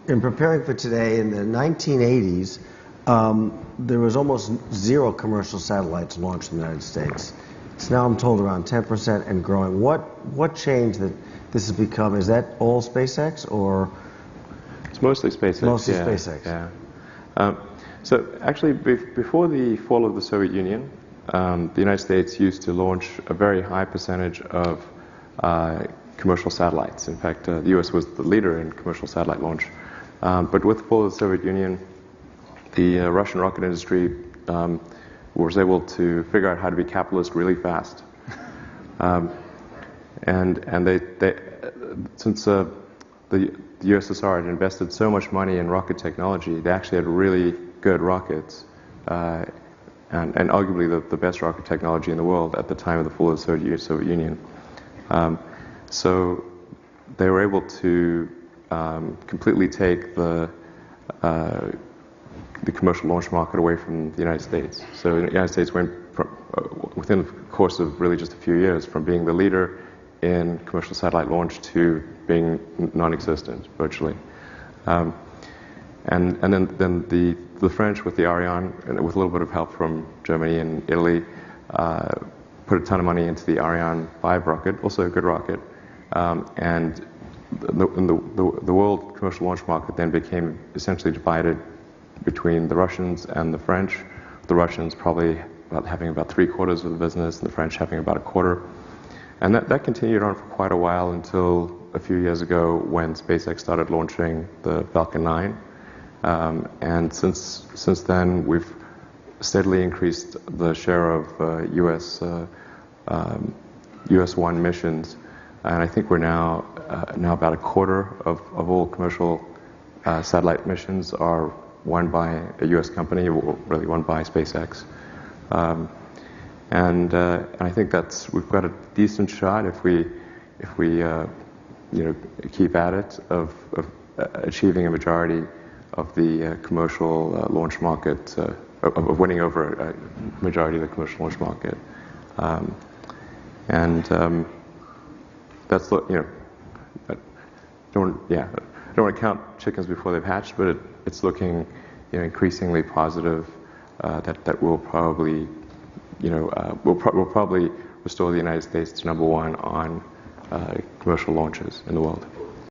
in preparing for today, in the 1980s, there was almost zero commercial satellites launched in the United States. It's now, I'm told, around 10% and growing. What changed that this has become? Is that all SpaceX, or? It's mostly SpaceX. Mostly SpaceX. Yeah. So actually, before the fall of the Soviet Union, the United States used to launch a very high percentage of commercial satellites. In fact, the U.S. was the leader in commercial satellite launch. But with the fall of the Soviet Union, the Russian rocket industry was able to figure out how to be capitalist really fast. And they since the USSR had invested so much money in rocket technology, they actually had really good rockets, and arguably the best rocket technology in the world at the time of the fall of the Soviet Union. So they were able to completely take the commercial launch market away from the United States. So the United States went from, within the course of really just a few years, from being the leader in commercial satellite launch to being non-existent virtually. And then the French with the Ariane, and with a little bit of help from Germany and Italy, put a ton of money into the Ariane 5 rocket, also a good rocket. And the world commercial launch market then became essentially divided between the Russians and the French. The Russians probably having about 3/4 of the business, and the French having about 1/4. And that continued on for quite a while until a few years ago when SpaceX started launching the Falcon 9. And since then, we've steadily increased the share of US-1 missions, and I think we're now about 1/4 of all commercial satellite missions are won by a US company, or really won by SpaceX. And I think we've got a decent shot if we keep at it of achieving a majority of the commercial launch market, of winning over a majority of the commercial launch market. That's I don't want to count chickens before they've hatched, but it's looking increasingly positive that we'll probably restore the United States to #1 on commercial launches in the world.